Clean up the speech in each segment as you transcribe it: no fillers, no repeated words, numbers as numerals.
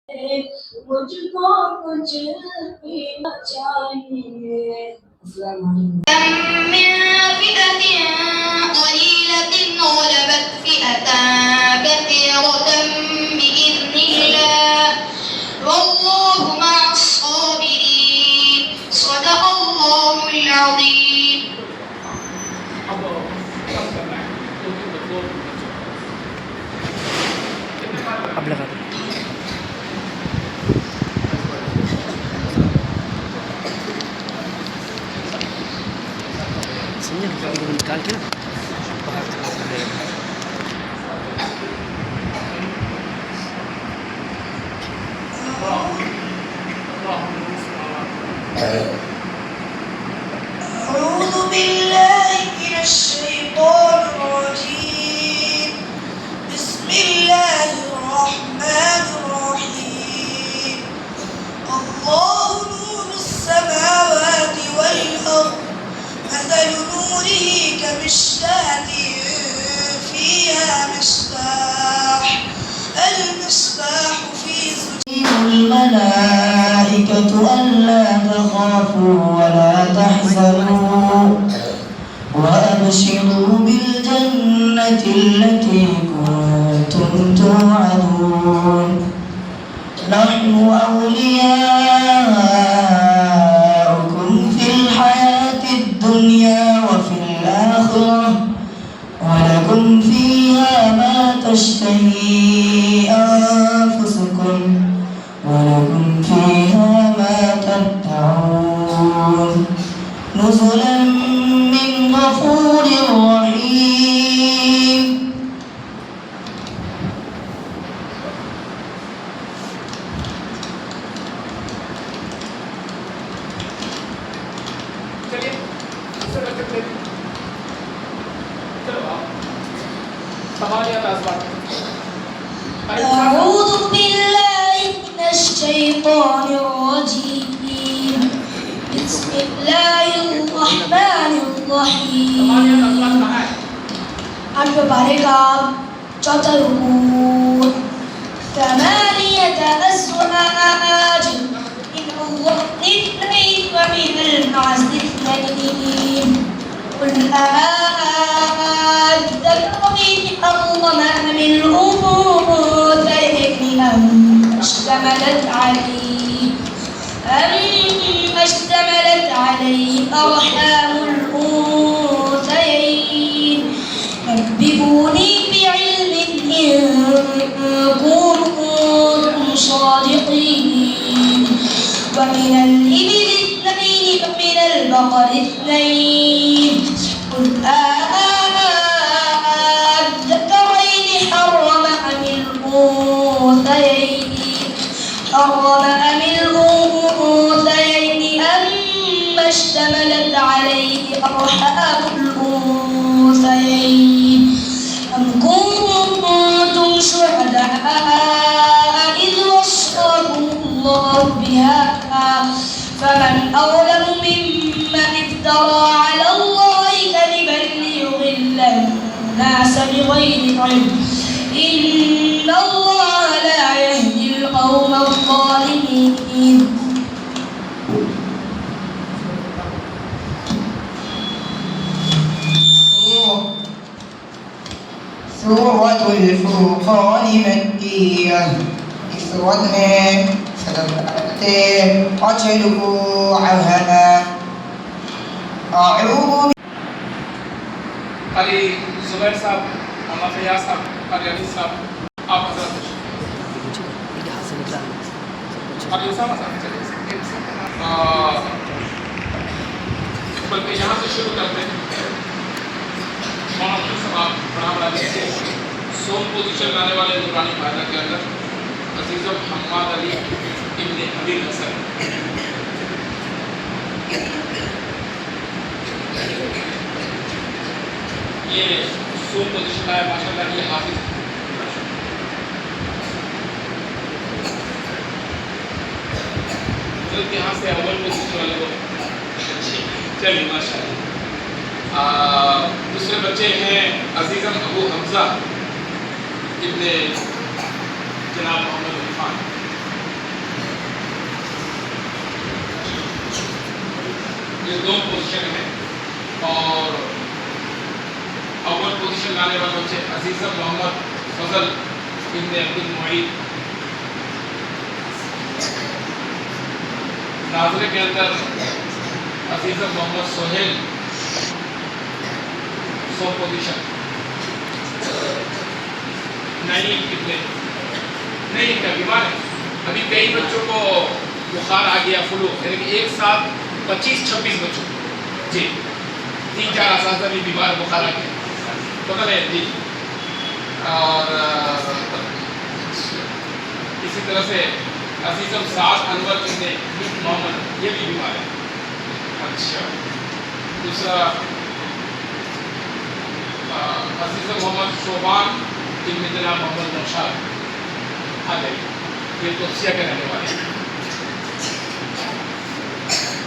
مجھ کو کچھ پینا چاہیے. السلام علیکم. كم من فئة قليلة غلبت فئة كثيرة بإذن الله والله مع الصابرين. صدق الله العظيم. اب لگا دو. نکال کے نا أعوذ بالله من الشيطان الرجيم. بسم الله الرحمن الرحيم. الله نور السماوات والأرض مثل نوره كمشكاة فيها مصباح المصباح في زجاجة الملائكة ألا تخافوا ولا تحزنوا وأبشروا بالجنة التي كنتم توعدون. نحن أولياؤكم في الحياة الدنيا وفي الآخرة ولكم فيها ما تشتهي أنفسكم ولكم فيها ما تدعون. نزلا من غفور رحيم. أعوذ بالله من الشيطان الرجيم. بسم الله الرحمن الرحيم. عن بارك تطرقون 8 أزواج من الله 2 ومن المعز 2. قل أذكرين حرم أم الأنثيين أما اشتملت عليه أرحام الأنثيين. نبئوني بعلم إن كنتم صادقين. ومن الإبل 2 ومن البقر 2. قل أذكرين حرم أم الأنثيين أما اشتملت عليه أرحام الأنثيين. أم كنتم شهداء إذ وصاكم الله بهذا فمن أظلم ممن افترى على الله كذبا ليضل الناس بغير علم. إن الله لا يهدي القوم الظالمين. سورة الفرقان مكية. اس سورت میں صدر اور 6 رکوع ہے. اعوذ قاری زبیر صاحب، محمد فیاض صاحب، قاری علی صاحب، آپ حضرت قاری اسامہ صاحب چلیے. بلکہ یہاں سے شروع کرتے ہیں. محمد صاحب بڑا دیکھتے ہیں. سوم پوزیشن لانے والے نورانی فائدہ کے اندر عزیزم حماد علی ابن حبیب حسن. یہ سوم پوزیشن ہے ماشاءاللہ. یہ حافظ یہاں سے اول پوزیشن والے کو چلیے ماشاءاللہ. دوسرے بچے ہیں عزیزم ابو حمزہ ابن جناب محمد عرفان. یہ دو پوزیشن ہے، اور اول پوزیشن لانے والے بچے عزیزم محمد فضل ابن عبد المعید، ناظرے کے اندر عزیزم محمد سہیل 100 پوزیشن، نہیں کیا بیمار ہے ابھی، کئی بچوں کو بخار آ گیا، فلو، یعنی کہ ایک ساتھ 25-26 بچوں، جی 3-4 اساتذہ بھی بیمار، بخار آ گیا، پتہ نہیں جی، اور اسی طرح سے عزیزم سعد انور ابن محمد یہ بھی بیمار ہے۔ اچھا، دوسرا عزیزم محمد شوبان ابن جناب محمد نوشاد آ گئے، یہ توسیہ کے رہنے والے ہیں،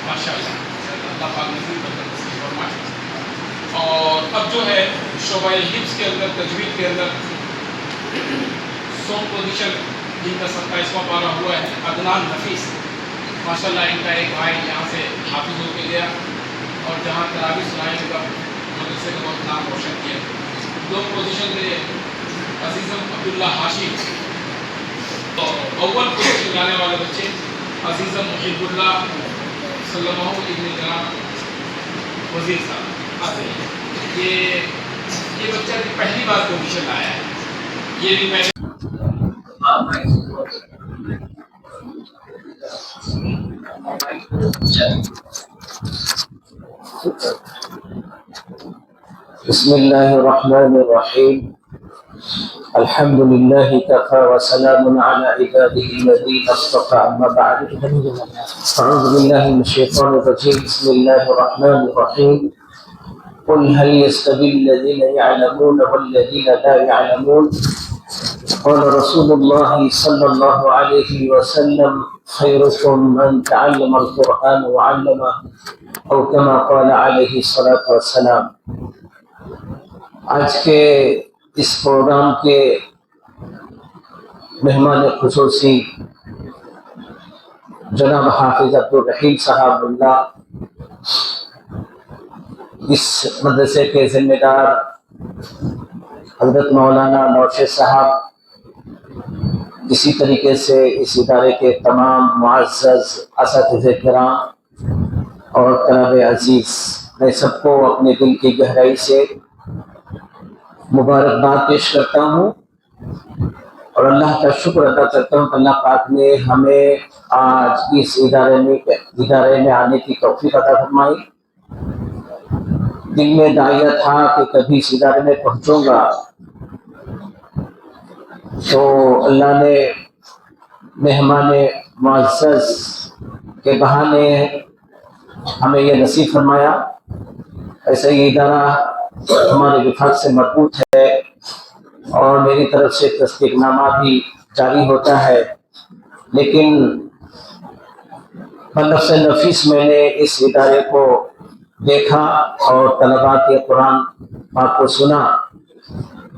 ماشاء اللہ، اللہ پاک نصیب فرمائے۔ اور اب جو ہے شعبہ حفظ کے اندر، تجوید کے اندر 100 پوزیشن جن کا 27واں پارہ ہوا ہے، عدنان نفیس، ماشاء اللہ ان کا ایک بھائی یہاں سے حافظ ہو کے گیا اور جہاں تراویح سنائے ہوگا مدرسے کا بہت نام روشن کیا۔ 2 پوزیشن میں عزیزم عبداللہ ہاشم، اور اول پوزیشن لانے والے بچے عزیزم محب اللہ صلی اللہ ابن جناب وزیر صاحب آتے ہیں۔ یہ بچہ پہلی بار پوزیشن آیا ہے، یہ بھی میں بسم الله الرحمن الرحيم الحمد لله كفى وسلام على عباده الذين اصطفى أما بعد أعوذ بالله من الشيطان الرجيم بسم الله الرحمن الرحيم قل هل يستوي الذين يعلمون والذين لا يعلمون قال رسول الله صلى الله عليه وسلم خيركم من تعلم القرآن وعلمه أو كما قال عليه الصلاة والسلام۔ آج کے اس پروگرام کے مہمان خصوصی جناب حافظ عبدالرحیم صاحب اللہ، اس مدرسے کے ذمہ دار حضرت مولانا نوشد صاحب، اسی طریقے سے اس ادارے کے تمام معزز اساتذہ کرام اور طلبہ عزیز، میں سب کو اپنے دل کی گہرائی سے مبارکباد پیش کرتا ہوں اور اللہ کا شکر ادا کرتا ہوں کہ اللہ پاک نے ہمیں آج اس ادارے میں آنے کی توفیق عطا فرمائی۔ دل میں داعیہ تھا کہ کبھی اس ادارے میں پہنچوں گا، تو اللہ نے مہمان معزز کے بہانے ہمیں یہ نصیب فرمایا۔ ایسا یہ ادارہ ہمارے وفاق سے مربوط ہے اور میری طرف سے تصدیق نامہ بھی جاری ہوتا ہے، لیکن بنفس نفیس میں نے اس ادارے کو دیکھا اور طلباء کے قرآن پاک کو سنا،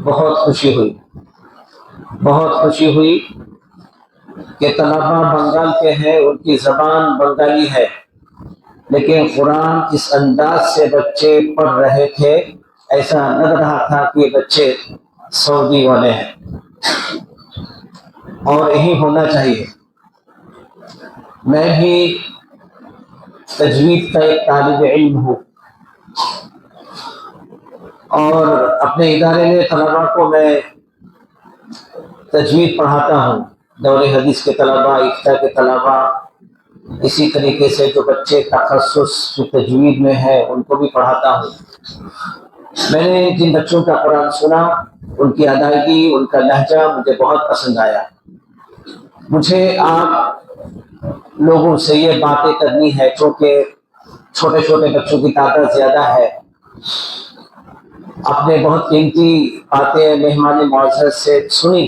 بہت خوشی ہوئی کہ طلباء بنگال کے ہیں، ان کی زبان بنگالی ہے، لیکن قرآن اس انداز سے بچے پڑھ رہے تھے، ایسا لگ رہا تھا کہ یہ بچے سعودی والے ہیں، اور یہی ہونا چاہیے۔ میں بھی تجوید کا ایک طالب علم ہوں اور اپنے ادارے میں طلباء کو میں تجوید پڑھاتا ہوں، دور حدیث کے طلباء، افتاء کے طلباء، اسی طریقے سے جو بچے تخصص جو تجوید میں ہیں ان کو بھی پڑھاتا ہوں۔ میں نے جن بچوں کا قرآن سنا، ان کی ادائیگی، ان کا لہجہ مجھے بہت پسند آیا۔ مجھے آپ لوگوں سے یہ باتیں کرنی ہے، چونکہ چھوٹے چھوٹے بچوں کی تعداد زیادہ ہے، آپ نے بہت قیمتی باتیں مہمان معزز سے سنی۔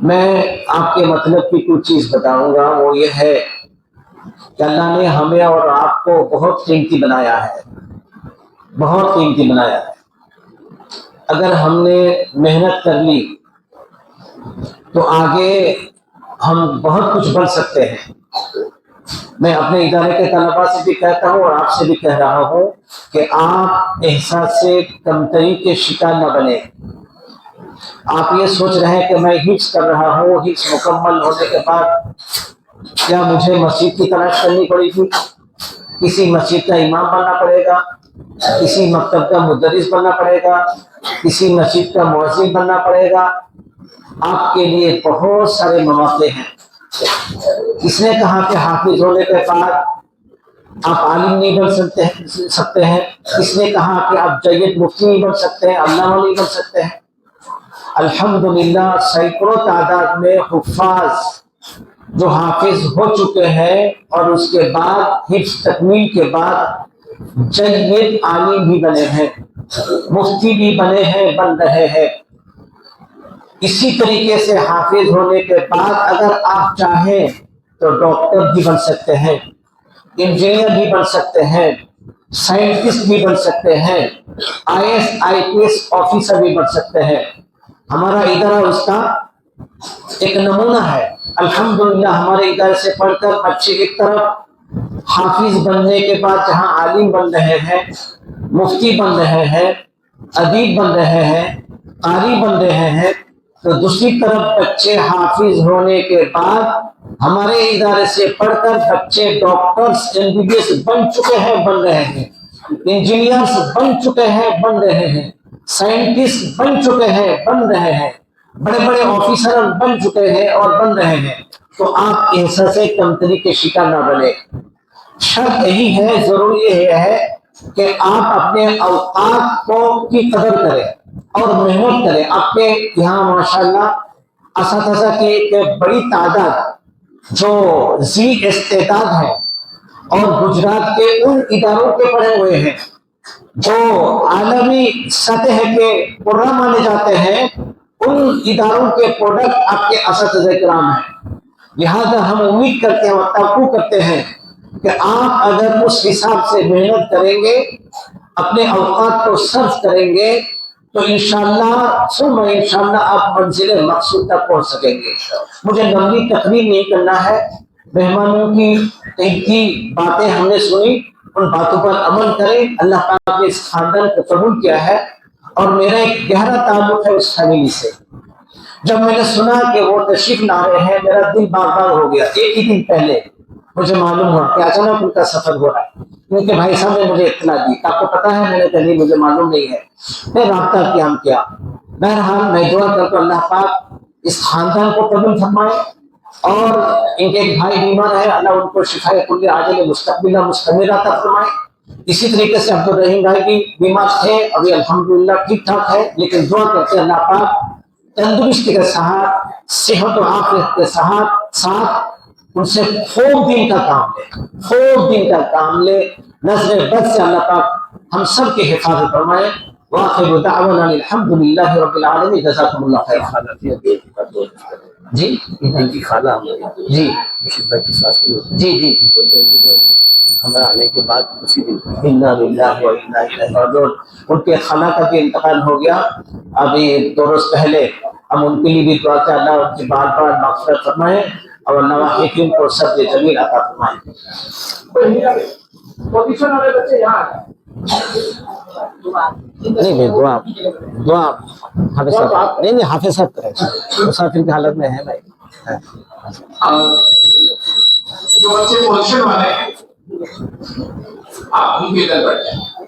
میں آپ کے مطلب کی کچھ چیز بتاؤں گا، وہ یہ ہے کہ اللہ نے ہمیں اور آپ کو بہت قیمتی بنایا ہے، بہت قیمتی بنایا ہے۔ اگر ہم نے محنت کر لی تو آگے ہم بہت کچھ بن سکتے ہیں، میں اپنے ادارے کے طلباء سے بھی کہتا ہوں اور آپ سے بھی کہہ رہا ہوں کہ آپ احساس کمتری کے شکار نہ بنے. آپ یہ سوچ رہے ہیں کہ میں حفظ کر رہا ہوں، حفظ مکمل ہونے کے بعد کیا مجھے مسجد کی تلاش کرنی پڑے گی، کسی مسجد کا امام بننا پڑے گا، کسی مکتب کا مدرس بننا پڑے گا، کسی مسجد کا مؤذن بننا پڑے گا. آپ کے لیے بہت سارے مواقع ہیں. کس نے کہا کہ حافظ ہونے کے بعد آپ عالم نہیں بن سکتے ہیں؟ کس نے کہا کہ آپ جید مفتی نہیں بن سکتے ہیں، علامہ نہیں بن سکتے ہیں؟ الحمدللہ سینکڑوں تعداد میں حفاظ جو حافظ ہو چکے ہیں اور اس کے بعد حفظ تکمیل کے بعد جید عالم بھی بنے ہیں، مفتی بھی بنے ہیں، بن رہے ہیں. اسی طریقے سے حافظ ہونے کے بعد اگر آپ چاہیں تو ڈاکٹر بھی بن سکتے ہیں، انجینئر بھی بن سکتے ہیں، سائنٹسٹ بھی بن سکتے ہیں، IAS آفیسر بھی بن سکتے ہیں. ہمارا ادارہ اس کا ایک نمونہ ہے. الحمدللہ ہمارے ادارے سے پڑھ کر بچے ایک طرف حافظ بننے کے بعد جہاں عالم بن رہے ہیں، مفتی بن رہے ہیں، ادیب بن رہے ہیں، قاری بن رہے ہیں، تو دوسری طرف بچے حافظ ہونے کے بعد ہمارے ادارے سے پڑھ کر بچے ڈاکٹرز MBBS بن چکے ہیں، بن رہے ہیں، انجینئرز بن چکے ہیں، بن رہے ہیں، سائنٹسٹ بن چکے ہیں، بن رہے ہیں، بڑے بڑے آفیسر بن چکے ہیں اور بن رہے ہیں. تو آپ احساس کمتری کے شکار نہ بنے. شرط یہی ہے، ضروری یہ ہے کہ آپ اپنے اوقات کی قدر کریں اور محنت کریں. آپ کے یہاں ماشاءاللہ اساتذہ کی ایک بڑی تعداد جو ذی استعداد ہے اور گجرات کے ان اداروں کے پڑھے ہوئے ہیں جو عالمی سطح کے قرہ مانے جاتے ہیں، ان اداروں کے پروڈکٹ آپ کے اساتذہ کرام ہیں. لہذا ہم امید کرتے ہیں اور توقع کرتے ہیں کہ آپ اگر اس حساب سے محنت کریں گے، اپنے اوقات کو صرف کریں گے، تو انشاءاللہ ثم انشاءاللہ آپ منزل مقصود تک پہنچ سکیں گے. مجھے لمبی تقریر نہیں کرنا ہے. مہمانوں کی باتیں ہم نے سنی، ان باتوں پر عمل کریں. اللہ پاک نے اس خاندان کو قبول کیا ہے اور میرا ایک گہرا تعلق ہے اس فیملی سے. جب میں نے سنا کہ وہ تشریف لا رہے ہیں، میرا دل باغ باغ ہو گیا. ایک ہی دن پہلے مجھے معلوم ہوا کہ اچانک ان کا سفر ہو رہا ہے، کیونکہ بھائی صاحب نے مجھے اطلاع دی. آپ کو پتا ہے؟ میں نے کہا نہیں، مجھے معلوم نہیں ہے. میں رابطہ قیام کیا. بہرحال میں دعا کرتا ہوں اللہ پاک اس خاندان کو قبول فرمائے اور ان کے ایک بھائی بیمار ہے، اللہ ان کو شفا کلیہ عاجل مستقبلہ مستمرہ عطا فرمائے. اسی طریقے سے عبدالرحیم بھائی بھی بیمار تھے، ابھی الحمدللہ ٹھیک ٹھاک ہے، لیکن دعا کرتے ہیں اللہ پاک تندرستی کے ساتھ، صحت و عافیت کے ساتھ ان سے خوب دن کا کام لے، خوب دن کا کام لے. نظر بد سے اللہ پاک ہم سب کی حفاظت فرمائے. وآخر دعوانا الحمدللہ رب العالمین. جزاکم اللہ خیر. جی ان کی خالہ جی مشرفہ کی ساس جی جی ہمارا آنے کے بعد اسی دن انا للہ و انا الیہ راجعون. ان کے خالہ کا بھی انتقال ہو گیا ابھی 2 روز پہلے. ہم ان کے لیے بھی دعا کریں اللہ ان کی بار بار مغفرت فرمائے اور اللہ واحد کو صبر جمیل عطا فرمائے. نہیں میں دعا حافظ صاحب نہیں حافظ صاحب کریں، مسافر کی حالت میں ہے بھائی. جو بچے پوزیشن والے ہیں آپ ان کے ادھر بیٹھ جائیں.